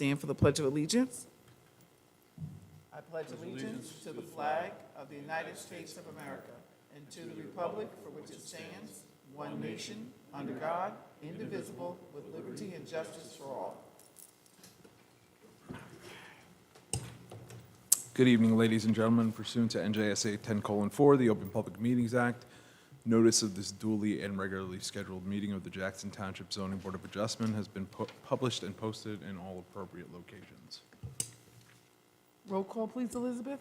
stand for the Pledge of Allegiance. I pledge allegiance to the flag of the United States of America and to the republic for which it stands, one nation, under God, indivisible, with liberty and justice for all. Good evening, ladies and gentlemen. Pursuant to NJSA 10:4, the Open Public Meetings Act, notice of this duly and regularly scheduled meeting of the Jackson Township Zoning Board of Adjustment has been published and posted in all appropriate locations. Roll call, please, Elizabeth.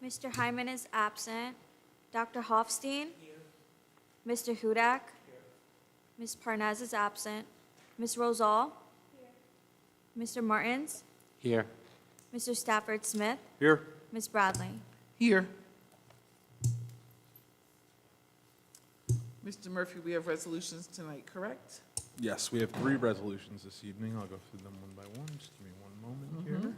Mr. Hyman is absent. Dr. Hofstein? Mr. Hudak? Ms. Parnaz is absent. Ms. Rosal? Mr. Martins? Here. Mr. Stafford Smith? Here. Ms. Bradley? Here. Mr. Murphy, we have resolutions tonight, correct? Yes, we have 3 resolutions this evening. I'll go through them one by one. Just give me one moment here.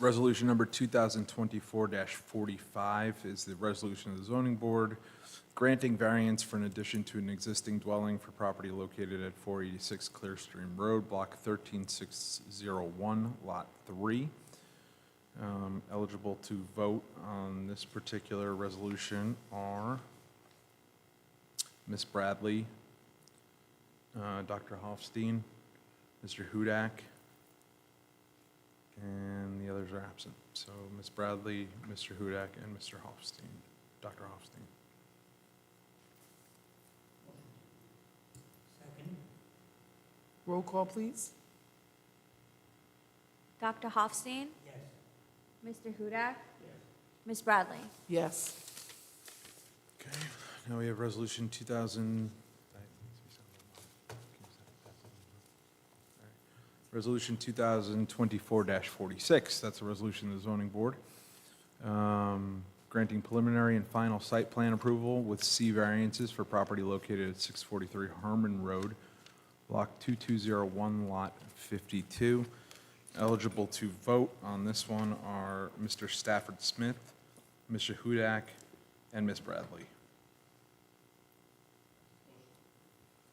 Resolution number 2024-45 is the resolution of the zoning board granting variance for an addition to an existing dwelling for property located at 486 Clearstream Road, Block 13601, Lot 3. Eligible to vote on this particular resolution are Ms. Bradley, Dr. Hofstein, Mr. Hudak, and the others are absent. So Ms. Bradley, Mr. Hudak, and Mr. Hofstein, Dr. Hofstein. Roll call, please. Dr. Hofstein? Yes. Mr. Hudak? Yes. Ms. Bradley? Yes. Okay, now we have resolution 2000. Resolution 2024-46, that's a resolution of the zoning board, granting preliminary and final site plan approval with C variances for property located at 643 Harmon Road, Block 2201, Lot 52. Eligible to vote on this one are Mr. Stafford Smith, Mr. Hudak, and Ms. Bradley.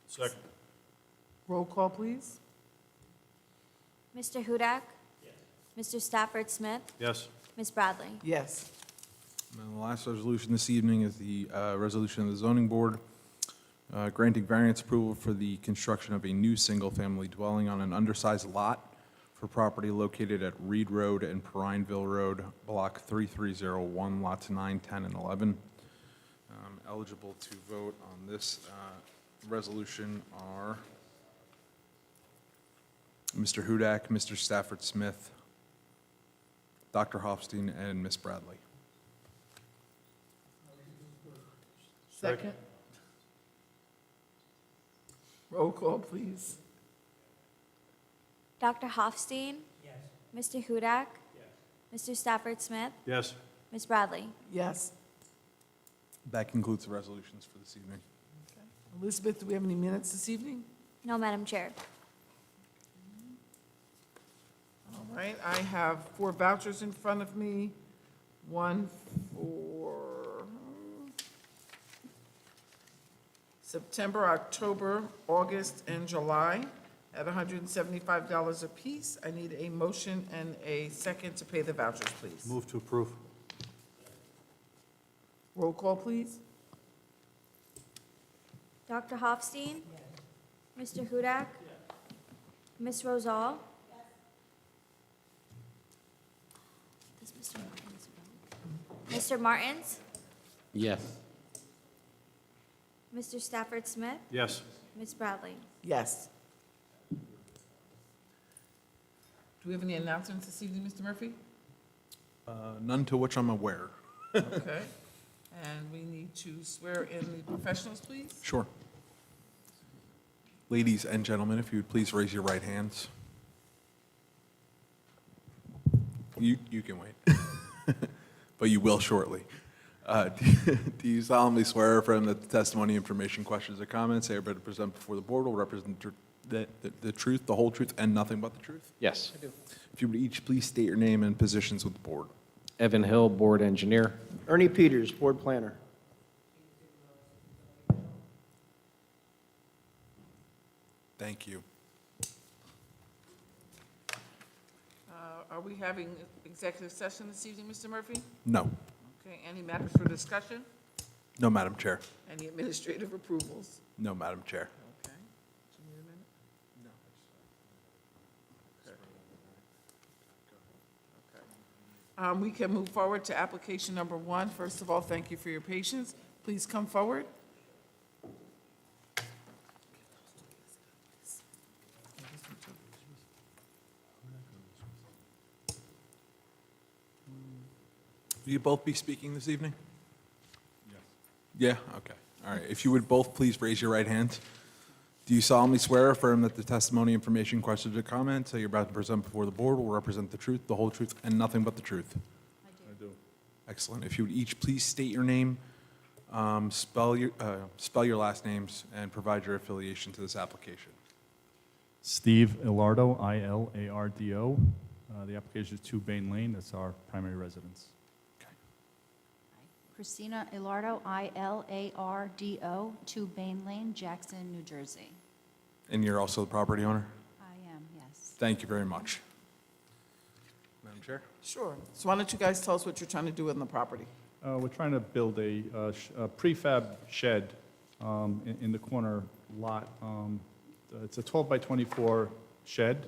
Second. Roll call, please. Mr. Hudak? Yes. Mr. Stafford Smith? Yes. Ms. Bradley? Yes. And the last resolution this evening is the resolution of the zoning board granting variance approval for the construction of a new single-family dwelling on an undersized lot for property located at Reed Road and Prineville Road, Block 3301, lots 9, 10, and 11. Eligible to vote on this resolution are Mr. Hudak, Mr. Stafford Smith, Dr. Hofstein, and Ms. Bradley. Second. Roll call, please. Dr. Hofstein? Yes. Mr. Hudak? Yes. Mr. Stafford Smith? Yes. Ms. Bradley? Yes. That concludes the resolutions for this evening. Elizabeth, do we have any minutes this evening? No, Madam Chair. All right, I have 4 vouchers in front of me. One for September, October, August, and July at $175 apiece. I need a motion and a second to pay the vouchers, please. Move to approve. Roll call, please. Dr. Hofstein? Yes. Mr. Hudak? Yes. Ms. Rosal? Yes. Does Mr. Martins vote? Mr. Martins? Yes. Mr. Stafford Smith? Yes. Ms. Bradley? Yes. Do we have any announcements this evening, Mr. Murphy? None to which I'm aware. Okay. And we need to swear in the professionals, please. Sure. Ladies and gentlemen, if you would please raise your right hands. You can wait, but you will shortly. Do you solemnly swear or affirm that the testimony, information, questions, or comments they are about to present before the board will represent the truth, the whole truth, and nothing but the truth? Yes. I do. If you would each please state your name and positions with the board. Evan Hill, Board Engineer. Ernie Peters, Board Planner. Thank you. Are we having executive session this evening, Mr. Murphy? No. Okay, any matters for discussion? No, Madam Chair. Any administrative approvals? No, Madam Chair. Okay. Do you need a minute? No. Okay. We can move forward to application number 1. First of all, thank you for your patience. Please come forward. Will you both be speaking this evening? Yes. Yeah, okay. All right. If you would both please raise your right hand. Do you solemnly swear or affirm that the testimony, information, questions, or comments that you're about to present before the board will represent the truth, the whole truth, and nothing but the truth? I do. Excellent. If you would each please state your name, spell your last names, and provide your affiliation to this application. Steve Ilardo, I-L-A-R-D-O. The application is 2 Bain Lane. That's our primary residence. Christina Ilardo, I-L-A-R-D-O, 2 Bain Lane, Jackson, New Jersey. And you're also the property owner? I am, yes. Thank you very much. Madam Chair? Sure. So why don't you guys tell us what you're trying to do in the property? We're trying to build a prefab shed in the corner lot. It's a 12 by 24 shed.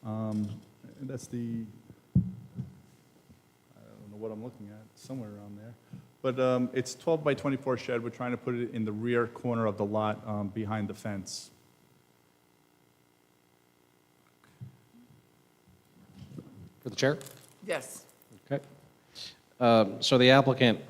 And that's the, I don't know what I'm looking at, somewhere around there. But it's 12 by 24 shed. We're trying to put it in the rear corner of the lot behind the fence. For the chair? Yes. Okay. So the applicant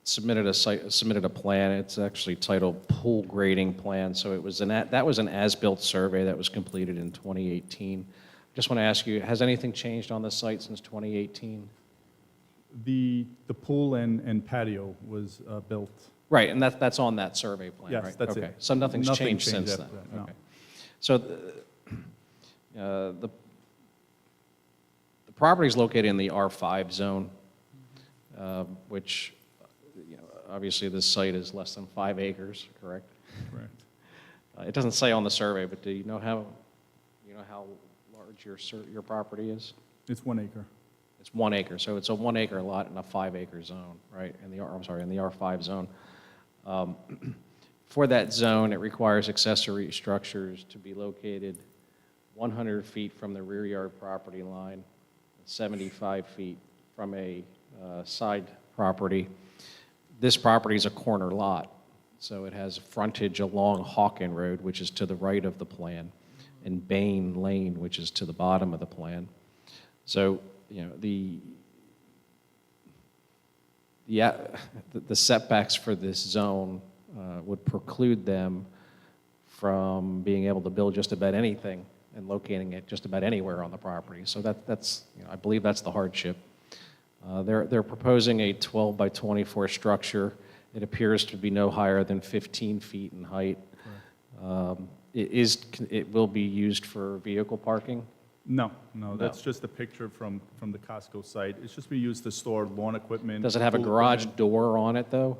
submitted a plan. It's actually titled Pool Grading Plan. So it was that was an as-built survey that was completed in 2018. Just want to ask you, has anything changed on the site since 2018? The pool and patio was built. Right, and that's on that survey plan, right? Yes, that's it. Okay. So nothing's Nothing changed since after then? that, no. Okay. So the property is located in the R5 zone, which, obviously this site is less than 5 acres, correct? Correct. It doesn't say on the survey, but do you know how large your property is? It's 1 acre. It's 1 acre, so it's a 1 acre lot in a 5 acre zone, right? In the R5 zone. For that zone, it requires accessory structures to be located 100 feet from the rear yard property line, 75 feet from a side property. This property is a corner lot, so it has frontage along Hawken Road, which is to the right of the plan, and Bain Lane, which is to the bottom of the plan. So, the setbacks for this zone would preclude them from being able to build just about anything and locating it just about anywhere on the property. So that's I believe that's the hardship. They're proposing a 12 by 24 structure. It appears to be no higher than 15 feet in height. It will be used for vehicle parking. No, that's just a picture from the Costco site. It's just we use to store lawn equipment. Does it have a pool garage equipment. door on it, though?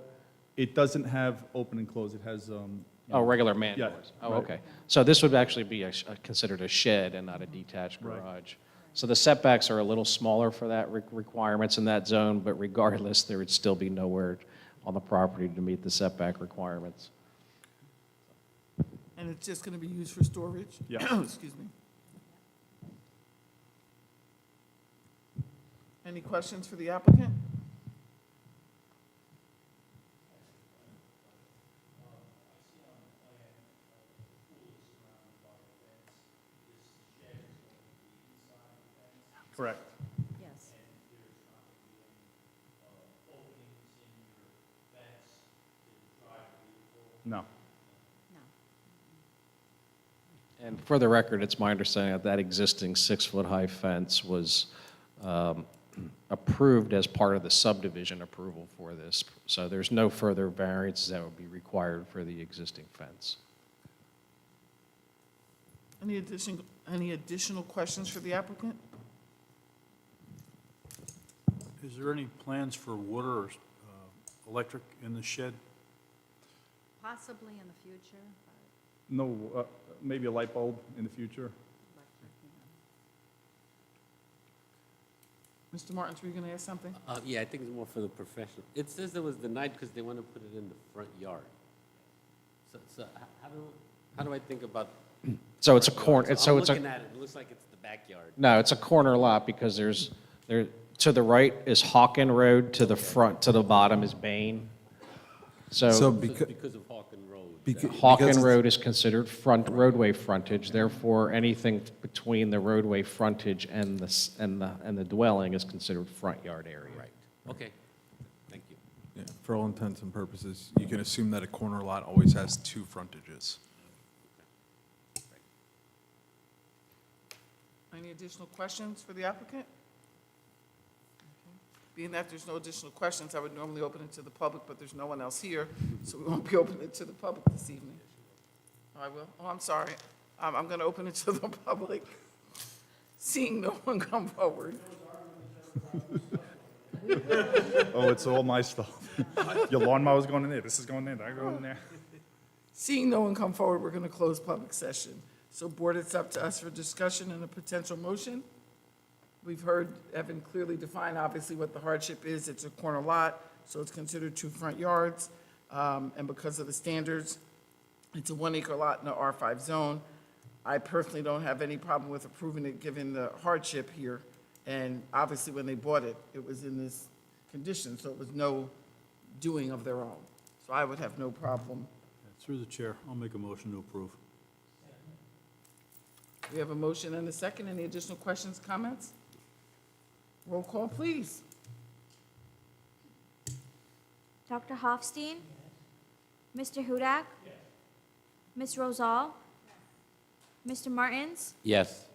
It doesn't have open and close. It has, Oh, regular man Yeah, doors? Oh, right. okay. So this would actually be considered a shed and not a detached Right. garage. So the setbacks are a little smaller for that requirements in that zone, but regardless, there would still be nowhere on the property to meet the setback requirements. And it's just going to be used for storage? Yeah. Excuse me. Any questions for the applicant? correct. Yes. No. No. And for the record, it's my understanding that that existing 6-foot-high fence was approved as part of the subdivision approval for this. So there's no further variances that would be required for the existing fence. Any additional questions for the applicant? Is there any plans for water or electric in the shed? Possibly in the future, No, maybe a light bulb in the future. Mr. Martins, were you going to ask something? Yeah, I think it's more for the professional. It says it was denied because they want to put it in the front yard. So how do I think about? So it's a front corner, yard? so I'm it's a, looking at it, it looks like it's the backyard. no, it's a corner lot because to the right is Hawken Road, to the front, to the bottom is Bain. So So Because of Hawken Road. because Hawken it's- Road is considered front roadway frontage, therefore anything between the roadway frontage and the dwelling is considered front yard area. Right, okay, thank you. Yeah, for all intents and purposes, you can assume that a corner lot always has two frontages. Any additional questions for the applicant? Being that there's no additional questions, I would normally open it to the public, but there's no one else here, so we won't be opening it to the public this evening. Oh, I will? Oh, I'm sorry. I'm going to open it to the public. Seeing no one come forward. Oh, it's all my stuff. Your lawnmower's going in there, this is going in there, that going in there. Seeing no one come forward, we're going to close public session. So Board, it's up to us for discussion and a potential motion. We've heard Evan clearly define, obviously, what the hardship is. It's a corner lot, so it's considered two front yards. And because of the standards, it's a 1 acre lot in the R5 zone. I personally don't have any problem with approving it, given the hardship here. And obviously, when they bought it, it was in this condition, so it was no doing of their own. So I would have no problem. Through the chair, I'll make a motion to approve. We have a motion and a second. Any additional questions, comments? Roll call, please. Dr. Hofstein? Mr. Hudak? Ms. Rosal? Mr. Martins? Yes.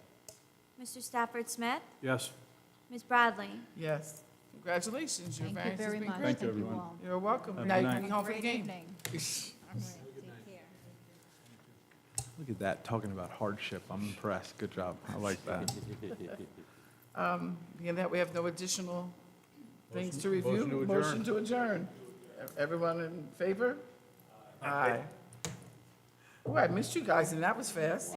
Mr. Stafford Smith? Yes. Ms. Bradley? Yes. Congratulations, your Thank you variance has very been much. granted. Thank you, everyone. all. You're welcome. Have a Now good you night. can be home for the Great game. evening. Take care. Look at that, talking about hardship. I'm impressed. Good job. I like that. Being that we have no additional things to review. Motion to adjourn. Motion to adjourn. Everyone in favor? Aye. Oh, I missed you guys, and that was fast.